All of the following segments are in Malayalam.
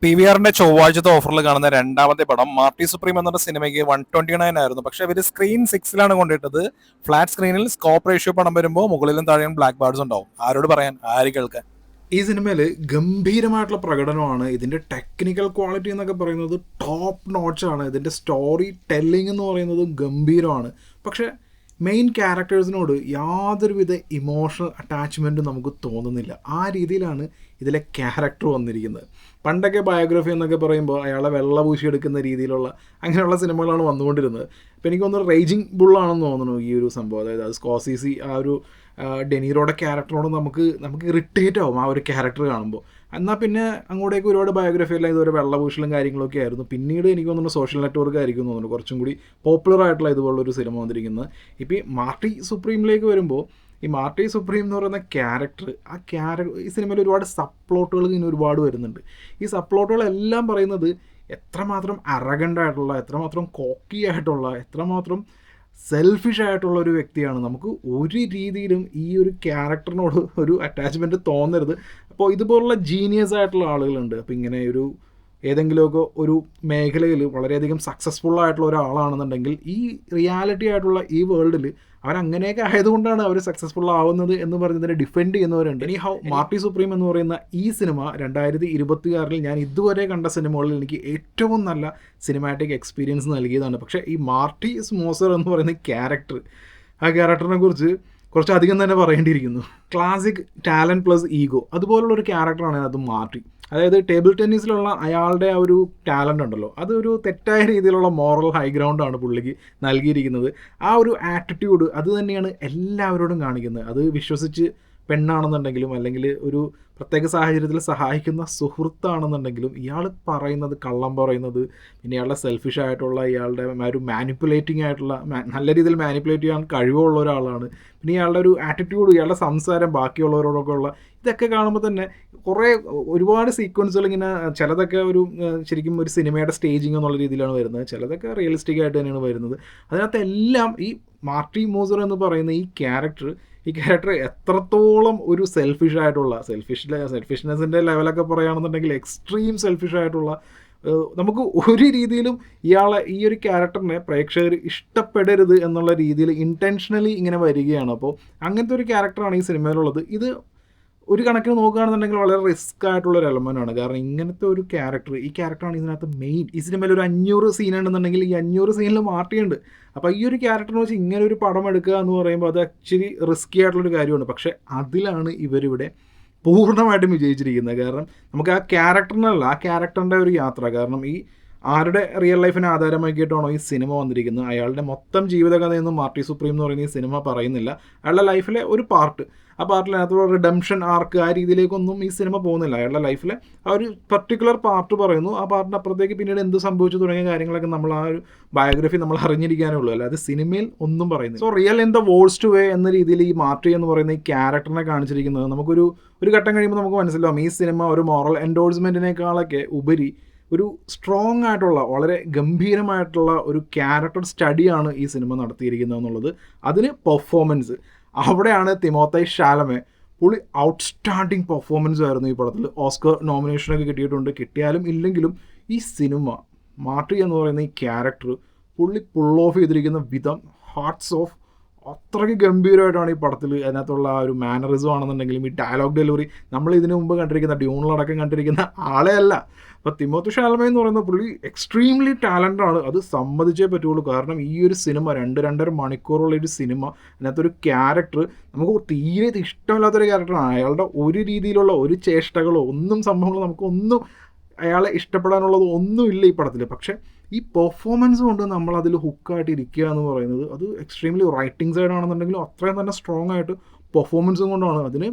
PVRന്റെ ചൊവ്വാഴ്ചത്തെ ഓഫറിൽ കാണുന്ന രണ്ടാമത്തെ പടം മാർട്ടി സുപ്രീം എന്ന സിനിമയ്ക്ക് 129 ആയിരുന്നു. പക്ഷെ അവർ സ്ക്രീൻ 6ലാണ് കൊണ്ടിട്ടത്. ഫ്ലാറ്റ് സ്ക്രീനിൽ സ്കോപ്പ് റേഷ്യോ പടം വരുമ്പോൾ മുകളിലും താഴെയും ബ്ലാക്ക് ബാർഡ്സ് ഉണ്ടാവും. ആരോട് പറയാൻ, ആര് കേൾക്കാൻ? ഈ സിനിമയിൽ ഗംഭീരമായിട്ടുള്ള പ്രകടനമാണ്. ഇതിൻ്റെ ടെക്നിക്കൽ ക്വാളിറ്റി എന്നൊക്കെ പറയുന്നത് ടോപ്പ് നോച്ചാണ്. ഇതിൻ്റെ സ്റ്റോറി ടെല്ലിംഗ് എന്ന് പറയുന്നത് ഗംഭീരമാണ്. പക്ഷേ മെയിൻ ക്യാരക്ടേഴ്സിനോട് യാതൊരുവിധ ഇമോഷണൽ അറ്റാച്ച്മെൻറ്റും നമുക്ക് തോന്നുന്നില്ല. ആ രീതിയിലാണ് ഇതിലെ ക്യാരക്ടർ വന്നിരിക്കുന്നത്. പണ്ടൊക്കെ ബയോഗ്രഫി എന്നൊക്കെ പറയുമ്പോൾ അയാളെ വെള്ള പൂശിയെടുക്കുന്ന രീതിയിലുള്ള അങ്ങനെയുള്ള സിനിമകളാണ് വന്നുകൊണ്ടിരുന്നത്. അപ്പോൾ എനിക്ക് തോന്നുന്നു റേജിങ് ബുള്ളാണെന്ന് തോന്നുന്നു ഈ ഒരു സംഭവം. അതായത് അത് സ്കോർസീസി ആ ഒരു ഡെനീറോയുടെ ക്യാരക്ടറോട് നമുക്ക് ഇറിറ്റേറ്റ് ആവും ആ ഒരു ക്യാരക്ടർ കാണുമ്പോൾ. എന്നാൽ പിന്നെ അങ്ങോട്ടേക്ക് ഒരുപാട് ബയോഗ്രഫി എല്ലാം ഇതുവരെ വെള്ളപൂശലും കാര്യങ്ങളൊക്കെ ആയിരുന്നു. പിന്നീട് എനിക്ക് തോന്നുന്നു സോഷ്യൽ നെറ്റ്വർക്ക് ആയിരിക്കും തോന്നുന്നു കുറച്ചും കൂടി പോപ്പുലർ ആയിട്ടുള്ള ഇതുപോലുള്ളൊരു സിനിമ വന്നിരിക്കുന്നത്. ഇപ്പോൾ ഈ മാർട്ടി സുപ്രീമിലേക്ക് വരുമ്പോൾ, ഈ മാർട്ടി സുപ്രീം എന്ന് പറയുന്ന ക്യാരക്ടർ, ഈ സിനിമയിൽ ഒരുപാട് സബ് പ്ലോട്ടുകൾ ഇങ്ങനെ ഒരുപാട് വരുന്നുണ്ട്. ഈ സബ് പ്ലോട്ടുകളെല്ലാം പറയുന്നത് എത്രമാത്രം അറഗൻ്റ് ആയിട്ടുള്ള, എത്രമാത്രം കോക്കി ആയിട്ടുള്ള, എത്രമാത്രം സെൽഫിഷ് ആയിട്ടുള്ള ഒരു വ്യക്തിയാണ്. നമുക്ക് ഒരു രീതിയിലും ഈ ഒരു ക്യാരക്ടറിനോട് ഒരു അറ്റാച്ച്മെൻറ്റ് തോന്നരുത്. അപ്പോൾ ഇതുപോലുള്ള ജീനിയസ് ആയിട്ടുള്ള ആളുകളുണ്ട്. അപ്പോൾ ഇങ്ങനെ ഒരു ഏതെങ്കിലുമൊക്കെ ഒരു മേഖലയിൽ വളരെയധികം സക്സസ്ഫുൾ ആയിട്ടുള്ള ഒരാളാണെന്നുണ്ടെങ്കിൽ ഈ റിയാലിറ്റി ആയിട്ടുള്ള ഈ വേൾഡിൽ അവരങ്ങനെയൊക്കെ ആയതുകൊണ്ടാണ് അവർ സക്സസ്ഫുൾ ആവുന്നത് എന്ന് പറഞ്ഞതിനെ ഡിഫെൻഡ് ചെയ്യുന്നവരുണ്ട്. ഇനി മാർട്ടി സുപ്രീം എന്ന് പറയുന്ന ഈ സിനിമ 2026 ഞാൻ ഇതുവരെ കണ്ട സിനിമകളിൽ എനിക്ക് ഏറ്റവും നല്ല സിനിമാറ്റിക് എക്സ്പീരിയൻസ് നൽകിയതാണ്. പക്ഷേ ഈ മാർട്ടി സ്മോസർ എന്ന് പറയുന്ന ക്യാരക്ടർ, ആ ക്യാരക്ടറിനെ കുറിച്ച് കുറച്ചധികം തന്നെ പറയേണ്ടിയിരിക്കുന്നു. ക്ലാസിക് ടാലൻറ്റ് പ്ലസ് ഈഗോ അതുപോലുള്ളൊരു ക്യാരക്ടറാണ് അത് മാർട്ടി. അതായത് ടേബിൾ ടെന്നീസിലുള്ള അയാളുടെ ആ ഒരു ടാലൻ്റ് ഉണ്ടല്ലോ, അതൊരു തെറ്റായ രീതിയിലുള്ള മോറൽ ഹൈ ഗ്രൗണ്ടാണ് പുള്ളിക്ക് നൽകിയിരിക്കുന്നത്. ആ ഒരു ആറ്റിറ്റ്യൂഡ് അത് തന്നെയാണ് എല്ലാവരോടും കാണിക്കുന്നത്. അത് വിശ്വസിച്ച് പെണ്ണാണെന്നുണ്ടെങ്കിലും അല്ലെങ്കിൽ ഒരു പ്രത്യേക സാഹചര്യത്തിൽ സഹായിക്കുന്ന സുഹൃത്താണെന്നുണ്ടെങ്കിലും ഇയാൾ പറയുന്നത്, കള്ളം പറയുന്നത്, പിന്നെ ഇയാളുടെ സെൽഫിഷ് ആയിട്ടുള്ള, ഇയാളുടെ ഒരു മാനിപ്പുലേറ്റിംഗ് ആയിട്ടുള്ള, നല്ല രീതിയിൽ മാനിപ്പുലേറ്റ് ചെയ്യാൻ കഴിവുള്ള ഒരാളാണ്. പിന്നെ ഇയാളുടെ ഒരു ആറ്റിറ്റ്യൂഡ്, ഇയാളുടെ സംസാരം ബാക്കിയുള്ളവരോടൊക്കെ ഉള്ള ഇതൊക്കെ കാണുമ്പോൾ തന്നെ ഒരുപാട് സീക്വൻസുകൾ ഇങ്ങനെ, ചിലതൊക്കെ ഒരു ശരിക്കും ഒരു സിനിമയുടെ സ്റ്റേജിങ് എന്നുള്ള രീതിയിലാണ് വരുന്നത്, ചിലതൊക്കെ റിയലിസ്റ്റിക് ആയിട്ട് തന്നെയാണ് വരുന്നത്. അതിനകത്തെല്ലാം ഈ മാർട്ടി മോസർ എന്ന് പറയുന്ന ഈ ക്യാരക്ടർ എത്രത്തോളം ഒരു സെൽഫിഷ്നെസ്സിൻ്റെ ലെവലൊക്കെ പറയുകയാണെന്നുണ്ടെങ്കിൽ എക്സ്ട്രീം സെൽഫിഷ് ആയിട്ടുള്ള, നമുക്ക് ഒരു രീതിയിലും ഈ ഒരു ക്യാരക്ടറിനെ പ്രേക്ഷകർ ഇഷ്ടപ്പെടരുത് എന്നുള്ള രീതിയിൽ ഇൻറ്റൻഷനലി ഇങ്ങനെ വരികയാണ്. അപ്പോൾ അങ്ങനത്തെ ഒരു ക്യാരക്ടറാണ് ഈ സിനിമയിലുള്ളത്. ഇത് ഒരു കണക്കിന് നോക്കുകയാണെന്നുണ്ടെങ്കിൽ വളരെ റിസ്ക് ആയിട്ടുള്ളൊരു എലമെൻ്റാണ്. കാരണം ഇങ്ങനത്തെ ഒരു ഈ ക്യാരക്ടറാണ് ഇതിനകത്ത് മെയിൻ. ഈ സിനിമയിൽ ഒരു 500 സീൻ ഉണ്ടെന്നുണ്ടെങ്കിൽ ഈ 500 സീനിൽ മാർട്ടിയുണ്ട്. അപ്പോൾ ഈ ഒരു ക്യാരക്ടറിനെ വെച്ച് ഇങ്ങനെ ഒരു പടം എടുക്കുക എന്ന് പറയുമ്പോൾ അത് ആക്ച്വലി റിസ്ക്കി ആയിട്ടുള്ളൊരു കാര്യമാണ്. പക്ഷേ അതിലാണ് ഇവരിവിടെ പൂർണ്ണമായിട്ടും വിജയിച്ചിരിക്കുന്നത്. കാരണം നമുക്ക് ആ ക്യാരക്ടറിനല്ല, ആ ക്യാരക്ടറിൻ്റെ ഒരു യാത്ര, കാരണം ഈ ആരുടെ റിയൽ ലൈഫിനെ ആധാരമാക്കിയിട്ടാണോ ഈ സിനിമ വന്നിരിക്കുന്നത്, അയാളുടെ മൊത്തം ജീവിതകഥയൊന്നും മാർട്ടി സുപ്രീം എന്ന് പറയുന്ന ഈ സിനിമ പറയുന്നില്ല. അയാളുടെ ലൈഫിലെ ഒരു പാർട്ട്, ആ പാർട്ടിനകത്തുള്ള റിഡംഷൻ ആർക്ക് ആ രീതിയിലേക്കൊന്നും ഈ സിനിമ പോകുന്നില്ല. അയാളുടെ ലൈഫിലെ ആ ഒരു പർട്ടിക്കുലർ പാർട്ട് പറയുന്നു. ആ പാർട്ടിന് അപ്പുറത്തേക്ക് പിന്നീട് എന്ത് സംഭവിച്ചു തുടങ്ങിയ കാര്യങ്ങളൊക്കെ നമ്മൾ ആ ഒരു ബയോഗ്രഫി നമ്മൾ അറിഞ്ഞിരിക്കാനേ ഉള്ളൂ, അല്ലാതെ സിനിമയിൽ ഒന്നും പറയുന്നില്ല. So real in the worst way എന്ന രീതിയിൽ ഈ മാർട്ടി എന്ന് പറയുന്ന ഈ ക്യാരക്ടറിനെ കാണിച്ചിരിക്കുന്നത് നമുക്കൊരു ഘട്ടം കഴിയുമ്പോൾ നമുക്ക് മനസ്സിലാവും ഈ സിനിമ ഒരു മോറൽ എൻഡോഴ്സ്മെൻറ്റിനേക്കാളൊക്കെ ഉപരി ഒരു സ്ട്രോങ് ആയിട്ടുള്ള, വളരെ ഗംഭീരമായിട്ടുള്ള ഒരു ക്യാരക്ടർ സ്റ്റഡിയാണ് ഈ സിനിമ നടത്തിയിരിക്കുന്നത് എന്നുള്ളത്. അതിന് പെർഫോമൻസ്, അവിടെയാണ് തിമോത്തൈ ഷാലമെ, പുള്ളി ഔട്ട്സ്റ്റാൻഡിങ് പെർഫോമൻസ് ആയിരുന്നു ഈ പടത്തിൽ. ഓസ്കർ നോമിനേഷനൊക്കെ കിട്ടിയിട്ടുണ്ട്. കിട്ടിയാലും ഇല്ലെങ്കിലും ഈ സിനിമ, മാർട്ടി എന്ന് പറയുന്ന ഈ ക്യാരക്ടർ പുള്ളി പുൾ ഓഫ് ചെയ്തിരിക്കുന്ന വിധം, ഹാർട്ട്സ് ഓഫ്, അത്രയ്ക്ക് ഗംഭീരമായിട്ടാണ് ഈ പടത്തിൽ. അതിനകത്തുള്ള ആ ഒരു മാനറിസം ആണെന്നുണ്ടെങ്കിലും ഈ ഡയലോഗ് ഡെലിവറി, നമ്മൾ ഇതിനു മുമ്പ് കണ്ടിരിക്കുന്ന ഡ്യൂണിലടക്കം കണ്ടിരിക്കുന്ന ആളെ അല്ല. അപ്പോൾ തിമോത്തി ഷാലമെ എന്ന് പറയുന്ന പുള്ളി എക്സ്ട്രീംലി ടാലൻ്റാണ്, അത് സമ്മതിച്ചേ പറ്റുള്ളൂ. കാരണം ഈ ഒരു സിനിമ 2-2.5 മണിക്കൂറുള്ള ഒരു സിനിമ, അതിനകത്തൊരു ക്യാരക്ടർ നമുക്ക് തീരെ ഇഷ്ടമില്ലാത്തൊരു ക്യാരക്ടറാണ്. അയാളുടെ ഒരു രീതിയിലുള്ള ഒരു ചേഷ്ടകളോ സംഭവങ്ങളോ നമുക്കൊന്നും അയാളെ ഇഷ്ടപ്പെടാനുള്ളത് ഒന്നുമില്ല ഈ പടത്തിൽ. പക്ഷേ ഈ പെർഫോമൻസ് കൊണ്ട് നമ്മൾ അതിൽ ഹുക്കായിട്ട് ഇരിക്കുക എന്ന് പറയുന്നത് അത് എക്സ്ട്രീംലി റൈറ്റിംഗ് സൈഡ് ആണെന്നുണ്ടെങ്കിലും അത്രയും തന്നെ സ്ട്രോങ് ആയിട്ട് പെർഫോമൻസും കൊണ്ടാണ്. അതിന്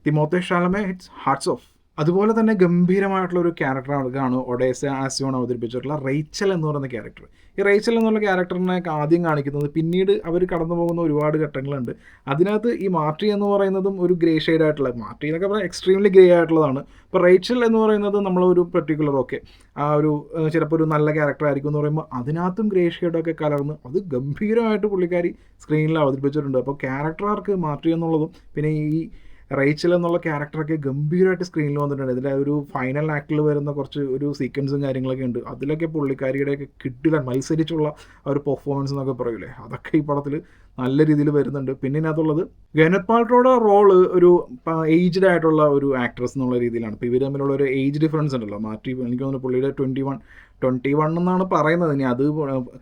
തിമോത്തി ഷാലമെ ഇറ്റ്സ് ഹാർട്സ് ഓഫ്. അതുപോലെ തന്നെ ഗംഭീരമായിട്ടുള്ള ഒരു ക്യാരക്ടറാണ് ഒഡേസ ആസിയോൺ അവതരിപ്പിച്ചിട്ടുള്ള റേച്ചൽ എന്ന് പറയുന്ന ക്യാരക്ടർ. ഈ റേച്ചൽ എന്നുള്ള ക്യാരക്ടറിനെ ആദ്യം കാണിക്കുന്നത്, പിന്നീട് അവർ കടന്നു പോകുന്ന ഒരുപാട് ഘട്ടങ്ങളുണ്ട്. അതിനകത്ത് ഈ മാർട്ടി എന്ന് പറയുന്നതും ഒരു ഗ്രേ ഷെയ്ഡ് ആയിട്ടുള്ള, മാർട്ടി എന്നൊക്കെ പറഞ്ഞാൽ എക്സ്ട്രീംലി ഗ്രേ ആയിട്ടുള്ളതാണ്. ഇപ്പോൾ റേച്ചൽ എന്ന് പറയുന്നത് നമ്മളൊരു പെർട്ടിക്കുലർ ആ ഒരു ചിലപ്പോൾ ഒരു നല്ല ക്യാരക്ടർ ആയിരിക്കും എന്ന് പറയുമ്പോൾ അതിനകത്തും ഗ്രേ ഷെയ്ഡൊക്കെ കലർന്ന് അത് ഗംഭീരമായിട്ട് പുള്ളിക്കാരി സ്ക്രീനിൽ അവതരിപ്പിച്ചിട്ടുണ്ട്. അപ്പോൾ ക്യാരക്ടർ ആർക്ക് മാർട്ടി എന്നുള്ളതും പിന്നെ ഈ റേച്ചൽ എന്നുള്ള ക്യാരക്ടറൊക്കെ ഗംഭീരമായിട്ട് സ്ക്രീനിൽ വന്നിട്ടുണ്ട്. ഇതിലെ ഒരു ഫൈനൽ ആക്ടിൽ വരുന്ന കുറച്ച് ഒരു സീക്വൻസും കാര്യങ്ങളൊക്കെ ഉണ്ട്. അതിലൊക്കെ പുള്ളിക്കാരിയുടെയൊക്കെ കിട്ടില്ല മത്സരിച്ചുള്ള ആ ഒരു പെർഫോമൻസ് എന്നൊക്കെ പറയൂലേ, അതൊക്കെ ഈ പടത്തിൽ നല്ല രീതിയിൽ വരുന്നുണ്ട്. പിന്നെ ഇതിനകത്തുള്ളത് ഗെനത്ത് പാൽട്രോയുടെ റോള് ഒരു ഏജ്ഡ് ആയിട്ടുള്ള ഒരു ആക്ട്രസ് എന്നുള്ള രീതിയിലാണ്. ഇപ്പോൾ ഇവർ തമ്മിലുള്ള ഒരു ഏജ് ഡിഫറൻസ് ഉണ്ടല്ലോ. മാറ്റി എനിക്ക് തോന്നുന്നു പുള്ളിയുടെ 21 എന്നാണ് പറയുന്നത്. ഇനി അത്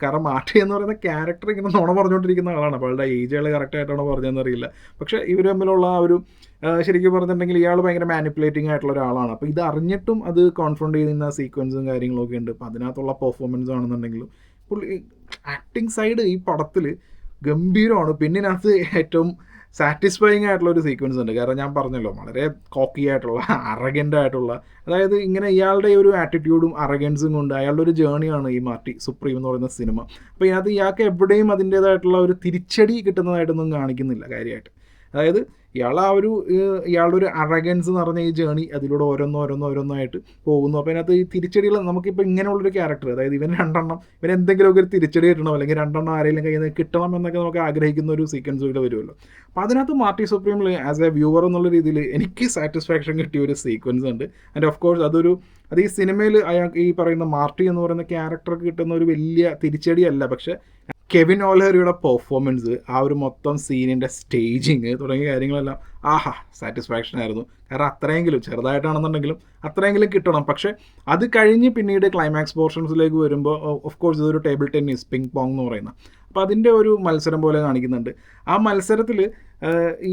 കാരണം മാറ്റി എന്ന് പറയുന്ന ക്യാരക്ടർ ഇങ്ങനെ നുണ പറഞ്ഞുകൊണ്ടിരിക്കുന്ന ആളാണ്. അപ്പോൾ അവളുടെ ഏജ് അയാൾ കറക്റ്റായിട്ടാണോ പറഞ്ഞതെന്നറിയില്ല. പക്ഷേ ഇവർ തമ്മിലുള്ള ആ ഒരു ശരിക്കും പറഞ്ഞിട്ടുണ്ടെങ്കിൽ ഇയാൾ ഭയങ്കര മാനിപ്പുലേറ്റിംഗ് ആയിട്ടുള്ള ഒരാളാണ്. അപ്പോൾ ഇത് അറിഞ്ഞിട്ടും അത് കോൺഫ്രണ്ട് ചെയ്യുന്ന സീക്വൻസും കാര്യങ്ങളൊക്കെ ഉണ്ട്. അപ്പോൾ അതിനകത്തുള്ള പെർഫോമൻസ് ആണെന്നുണ്ടെങ്കിലും പുള്ളി ആക്ടിങ് സൈഡ് ഈ പടത്തിൽ ഗംഭീരമാണ്. പിന്നെ ഇതിനകത്ത് ഏറ്റവും സാറ്റിസ്ഫൈയിങ് ആയിട്ടുള്ള ഒരു സീക്വൻസ് ഉണ്ട്. കാരണം ഞാൻ പറഞ്ഞല്ലോ, വളരെ കോക്കി ആയിട്ടുള്ള അറഗൻ്റ് ആയിട്ടുള്ള, അതായത് ഇങ്ങനെ ഇയാളുടെ ഒരു ആറ്റിറ്റ്യൂഡും അറഗൻസും കൊണ്ട് അയാളുടെ ഒരു ജേണിയാണ് ഈ മാർട്ടി സുപ്രീം എന്ന് പറയുന്ന സിനിമ. അപ്പോൾ ഇതിനകത്ത് ഇയാൾക്ക് എവിടെയും അതിൻ്റേതായിട്ടുള്ള ഒരു തിരിച്ചടി കിട്ടുന്നതായിട്ടൊന്നും കാണിക്കുന്നില്ല കാര്യമായിട്ട്. അതായത് ഇയാളുടെ ഒരു അറഗൻസ് എന്ന് പറഞ്ഞ ഈ ജേണി അതിലൂടെ ഓരോന്നായിട്ട് പോകുന്നു. അപ്പോൾ അതിനകത്ത് ഈ തിരിച്ചടികൾ നമുക്കിപ്പോൾ ഇങ്ങനെയുള്ളൊരു ക്യാരക്ടർ, അതായത് ഇവൻ എന്തെങ്കിലുമൊക്കെ ഒരു തിരിച്ചടി കിട്ടണം, അല്ലെങ്കിൽ 2 ആരെങ്കിലും കയ്യിൽ നിന്ന് കിട്ടണം എന്നൊക്കെ നമുക്ക് ആഗ്രഹിക്കുന്ന ഒരു സീക്വൻസ് ഇവിടെ വരുമല്ലോ. അപ്പോൾ അതിനകത്ത് മാർട്ടി സുപ്രീമിൽ ആസ് എ വ്യൂവർ എന്നുള്ള രീതിയിൽ എനിക്ക് സാറ്റിസ്ഫാക്ഷൻ കിട്ടിയ ഒരു സീക്വൻസ് ഉണ്ട്. ആൻഡ് ഓഫ് കോഴ്സ് അത് ഈ സിനിമയിൽ അയാൾക്ക് ഈ പറയുന്ന മാർട്ടി എന്ന് പറയുന്ന ക്യാരക്ടർക്ക് കിട്ടുന്ന ഒരു വലിയ തിരിച്ചടിയല്ല. പക്ഷേ കെവിൻ ഓലഹരിയുടെ പെർഫോമൻസ്, ആ ഒരു മൊത്തം സീനിൻ്റെ സ്റ്റേജിങ് തുടങ്ങിയ കാര്യങ്ങളെല്ലാം സാറ്റിസ്ഫാക്ഷൻ ആയിരുന്നു. കാരണം അത്രയെങ്കിലും ചെറുതായിട്ടാണെന്നുണ്ടെങ്കിലും അത്രയെങ്കിലും കിട്ടണം. പക്ഷേ അത് കഴിഞ്ഞ് പിന്നീട് ക്ലൈമാക്സ് പോർഷൻസിലേക്ക് വരുമ്പോൾ ഓഫ് കോഴ്സ് ഇതൊരു ടേബിൾ ടെന്നീസ് പിങ് പോങ് എന്ന് പറയുന്ന, അപ്പോൾ അതിൻ്റെ ഒരു മത്സരം പോലെ കാണിക്കുന്നുണ്ട്. ആ മത്സരത്തിൽ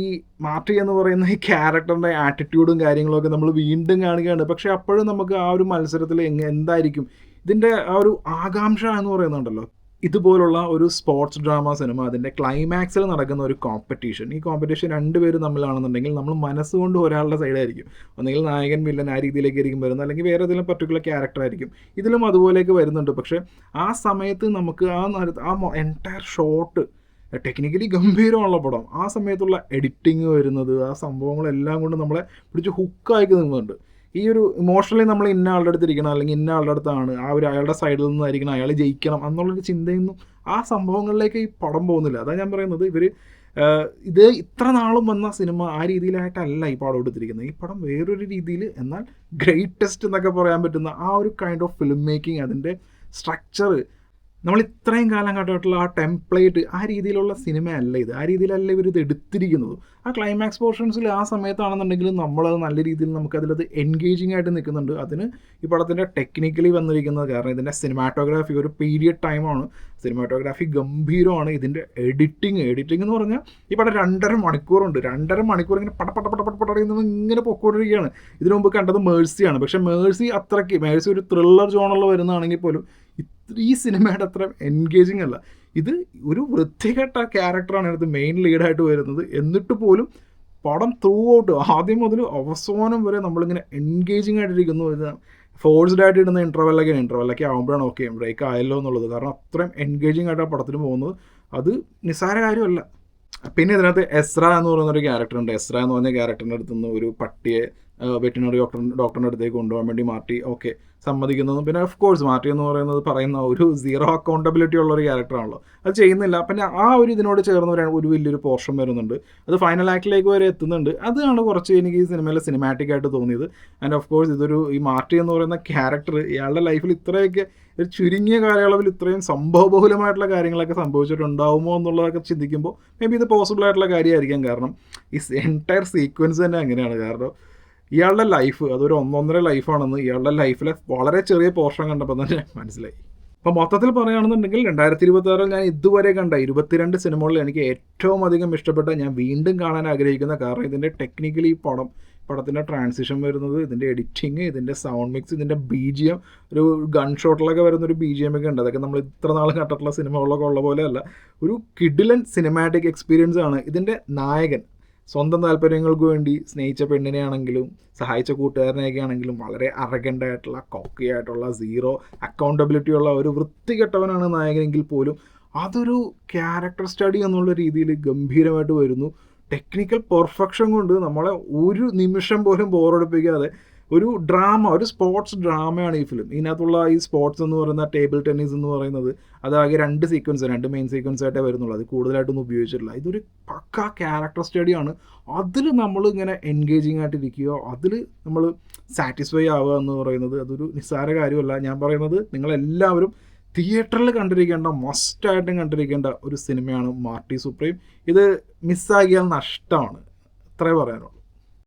ഈ മാർട്ടി എന്ന് പറയുന്ന ഈ ക്യാരക്ടറിൻ്റെ ആറ്റിറ്റ്യൂഡും കാര്യങ്ങളൊക്കെ നമ്മൾ വീണ്ടും കാണുകയാണ്. പക്ഷേ അപ്പോഴും നമുക്ക് ആ ഒരു മത്സരത്തിൽ എന്തായിരിക്കും ഇതിൻ്റെ ആ ഒരു ആകാംക്ഷ എന്ന് പറയുന്നുണ്ടല്ലോ. ഇതുപോലുള്ള ഒരു സ്പോർട്സ് ഡ്രാമ സിനിമ, അതിൻ്റെ ക്ലൈമാക്സിൽ നടക്കുന്ന ഒരു കോമ്പറ്റീഷൻ, ഈ കോമ്പറ്റീഷൻ 2 പേര് തമ്മിലാണെന്നുണ്ടെങ്കിൽ നമ്മൾ മനസ്സുകൊണ്ട് ഒരാളുടെ സൈഡായിരിക്കും. ഒന്നെങ്കിൽ നായകൻ വില്ലൻ ആ രീതിയിലേക്ക് ആയിരിക്കും വരുന്നത്, അല്ലെങ്കിൽ വേറെ ഏതെങ്കിലും പർട്ടിക്കുലർ ക്യാരക്ടർ ആയിരിക്കും. ഇതിലും അതുപോലെയൊക്കെ വരുന്നുണ്ട്. പക്ഷേ ആ സമയത്ത് നമുക്ക് ആ എൻറ്റയർ ഷോട്ട് ടെക്നിക്കലി ഗംഭീരമുള്ള പടം, ആ സമയത്തുള്ള എഡിറ്റിങ് വരുന്നത്, ആ സംഭവങ്ങളെല്ലാം കൊണ്ട് നമ്മളെ പിടിച്ച് ഹുക്കായി നിന്നുണ്ട്. ഈ ഒരു ഇമോഷണലി നമ്മൾ ഇന്ന ആളുടെ അടുത്ത് ഇരിക്കണം, അല്ലെങ്കിൽ ഇന്ന ആളുടെ അടുത്താണ്, ആ ഒരു അയാളുടെ സൈഡിൽ നിന്നായിരിക്കണം, അയാൾ ജയിക്കണം എന്നുള്ളൊരു ചിന്തയൊന്നും ആ സംഭവങ്ങളിലേക്ക് ഈ പടം പോകുന്നില്ല. അതാണ് ഞാൻ പറയുന്നത്, ഇത് ഇത്ര നാളും വന്ന സിനിമ ആ രീതിയിലായിട്ടല്ല ഈ പടം എടുത്തിരിക്കുന്നത്. ഈ പടം വേറൊരു രീതിയിൽ, എന്നാൽ ഗ്രേറ്റസ്റ്റ് എന്നൊക്കെ പറയാൻ പറ്റുന്ന ആ ഒരു കൈൻഡ് ഓഫ് ഫിലിം മേക്കിംഗ്, അതിൻ്റെ സ്ട്രക്ചർ, നമ്മൾ ഇത്രയും കാലം കണ്ടിട്ടുള്ള ആ ടെംപ്ലേറ്റ്, ആ രീതിയിലുള്ള സിനിമയല്ല ഇത്. ആ രീതിയിലല്ല ഇവരിത് എടുത്തിരിക്കുന്നത്. ആ ക്ലൈമാക്സ് പോർഷൻസിൽ ആ സമയത്താണെന്നുണ്ടെങ്കിലും നമ്മളത് നല്ല രീതിയിൽ നമുക്കതിലത് എൻഗേജിങ് ആയിട്ട് നിൽക്കുന്നുണ്ട്. അതിന് ഈ പടത്തിൻ്റെ ടെക്നിക്കലി വന്നിരിക്കുന്നത്, കാരണം ഇതിൻ്റെ സിനിമാറ്റോഗ്രാഫി ഒരു പീരിയഡ് ടൈമാണ്, സിനിമാറ്റോഗ്രാഫി ഗംഭീരമാണ്. ഇതിൻ്റെ എഡിറ്റിംഗ് എന്ന് പറഞ്ഞാൽ ഈ പടം 2.5 മണിക്കൂറുണ്ട്. 2.5 മണിക്കൂർ ഇങ്ങനെ പടപടപടപടപടയുന്നത് ഇങ്ങനെ പൊക്കോണ്ടിരിക്കുകയാണ്. ഇതിനു മുമ്പ് കണ്ടത് മേഴ്സിയാണ്. പക്ഷേ മേഴ്സി ഒരു ത്രില്ലർ ജോണറിൽ വരുന്നതാണെങ്കിൽ പോലും ഈ സിനിമയുടെ അത്ര എൻഗേജിങ് അല്ല. ഇത് ഒരു വൃത്തികെട്ട ക്യാരക്ടറാണ് ഇതിനകത്ത് മെയിൻ ലീഡായിട്ട് വരുന്നത്. എന്നിട്ട് പോലും പടം ത്രൂ ഔട്ട് ആദ്യം മുതൽ അവസാനം വരെ നമ്മളിങ്ങനെ എൻഗേജിങ് ആയിട്ടിരിക്കുന്നു. ഇത് ഫോഴ്സ്ഡ് ആയിട്ട് ഇടുന്ന ഇൻ്റർവെല്ലൊക്കെ ആകുമ്പോഴാണ് ഓക്കെ ബ്രേക്ക് ആയല്ലോ എന്നുള്ളത്. കാരണം അത്രയും എൻഗേജിങ് ആയിട്ട് ആ പടത്തിന് പോകുന്നത്, അത് നിസ്സാര കാര്യമല്ല. പിന്നെ ഇതിനകത്ത് എസ്ര എന്ന് പറയുന്നൊരു ക്യാരക്ടറുണ്ട്. എസ്ര എന്ന് പറഞ്ഞ ക്യാരക്ടറിൻ്റെ അടുത്ത് നിന്ന് ഒരു പട്ടിയെ വെറ്റിനറി ഡോക്ടറിൻ്റെ അടുത്തേക്ക് കൊണ്ടുപോകാൻ വേണ്ടി മാർട്ടി സമ്മതിക്കുന്നതും, പിന്നെ ഓഫ് കോഴ്സ് മാർട്ടി എന്ന് പറയുന്ന ഒരു സീറോ അക്കൗണ്ടബിലിറ്റി ഉള്ളൊരു ക്യാരക്ടറാണല്ലോ, അത് ചെയ്യുന്നില്ല. പിന്നെ ആ ഒരു ഇതിനോട് ചേർന്ന് ഒരു വലിയൊരു പോർഷൻ വരുന്നുണ്ട്, അത് ഫൈനൽ ആക്ടിലേക്ക് വരെ എത്തുന്നുണ്ട്. അതാണ് കുറച്ച് എനിക്ക് ഈ സിനിമയിൽ സിനിമാറ്റിക് ആയിട്ട് തോന്നിയത്. ആൻഡ് ഓഫ് കോഴ്സ് ഈ മാർട്ടി എന്ന് പറയുന്ന ക്യാരക്ടർ ഇയാളുടെ ലൈഫിൽ ഇത്രയൊക്കെ ഒരു ചുരുങ്ങിയ കാലയളവിൽ ഇത്രയും സംഭവബഹുലമായിട്ടുള്ള കാര്യങ്ങളൊക്കെ സംഭവിച്ചിട്ടുണ്ടാവുമോ എന്നുള്ളതൊക്കെ ചിന്തിക്കുമ്പോൾ മേ ബി ഇത് പോസിബിൾ ആയിട്ടുള്ള കാര്യമായിരിക്കാം. കാരണം ഈ എൻറ്റയർ സീക്വൻസ് തന്നെ അങ്ങനെയാണ്. കാരണം ഇയാളുടെ ലൈഫ് അതൊരു 1.5 ലൈഫാണെന്ന് ഇയാളുടെ ലൈഫിലെ വളരെ ചെറിയ പോർഷൻ കണ്ടപ്പോൾ തന്നെ മനസ്സിലായി. അപ്പോൾ മൊത്തത്തിൽ പറയുകയാണെന്നുണ്ടെങ്കിൽ 2026 ഞാൻ ഇതുവരെ കണ്ട 22 സിനിമകളിൽ എനിക്ക് ഏറ്റവും അധികം ഇഷ്ടപ്പെട്ട, ഞാൻ വീണ്ടും കാണാൻ ആഗ്രഹിക്കുന്ന, കാരണം ഇതിൻ്റെ ടെക്നിക്കലി പടത്തിൻ്റെ ട്രാൻസിഷൻ വരുന്നത്, ഇതിൻ്റെ എഡിറ്റിങ്, ഇതിൻ്റെ സൗണ്ട് മിക്സ്, ഇതിൻ്റെ BGM, ഒരു ഗൺ ഷോട്ടിലൊക്കെ വരുന്നൊരു BGM ഒക്കെ ഉണ്ട്. അതൊക്കെ നമ്മൾ ഇത്ര നാൾ കണ്ടിട്ടുള്ള സിനിമകളിലൊക്കെ ഉള്ള പോലെയല്ല. ഒരു കിഡിലൻ സിനിമാറ്റിക് എക്സ്പീരിയൻസ് ആണ്. ഇതിൻ്റെ നായകൻ സ്വന്തം താല്പര്യങ്ങൾക്ക് വേണ്ടി സ്നേഹിച്ച പെണ്ണിനെയാണെങ്കിലും സഹായിച്ച കൂട്ടുകാരനെയൊക്കെ ആണെങ്കിലും വളരെ അറഗൻ്റായിട്ടുള്ള, കോക്കിയായിട്ടുള്ള, സീറോ അക്കൗണ്ടബിലിറ്റി ഉള്ള ഒരു വൃത്തികെട്ടവനാണ് നായകനെങ്കിൽ പോലും അതൊരു ക്യാരക്ടർ സ്റ്റഡി എന്നുള്ള രീതിയിൽ ഗംഭീരമായിട്ട് വരുന്നു. ടെക്നിക്കൽ പെർഫെക്ഷൻ കൊണ്ട് നമ്മളെ ഒരു നിമിഷം പോലും ബോറടിപ്പിക്കാതെ ഒരു ഡ്രാമ, ഒരു സ്പോർട്സ് ഡ്രാമയാണ് ഈ ഫിലിം. ഇതിനകത്തുള്ള ഈ സ്പോർട്സ് എന്ന് പറയുന്ന ടേബിൾ ടെന്നീസ് എന്ന് പറയുന്നത് അതാകെ 2 സീക്വൻസ്, 2 മെയിൻ സീക്വൻസ് ആയിട്ടേ വരുന്നുള്ളൂ. അത് കൂടുതലായിട്ടൊന്നും ഉപയോഗിച്ചിട്ടില്ല. ഇതൊരു പക്ക ക്യാരക്ടർ സ്റ്റഡിയാണ്. അതിൽ നമ്മൾ ഇങ്ങനെ എൻഗേജിങ് ആയിട്ടിരിക്കുക, അതിൽ നമ്മൾ സാറ്റിസ്ഫൈ ആവുക എന്ന് പറയുന്നത് അതൊരു നിസ്സാര കാര്യമല്ല. ഞാൻ പറയുന്നത് നിങ്ങളെല്ലാവരും തിയേറ്ററിൽ കണ്ടിരിക്കേണ്ട, മസ്റ്റായിട്ടും കണ്ടിരിക്കേണ്ട ഒരു സിനിമയാണ് മാർട്ടി സുപ്രീം. ഇത് മിസ്സാക്കിയാൽ നഷ്ടമാണ്. അത്രേ പറയാനുള്ളൂ.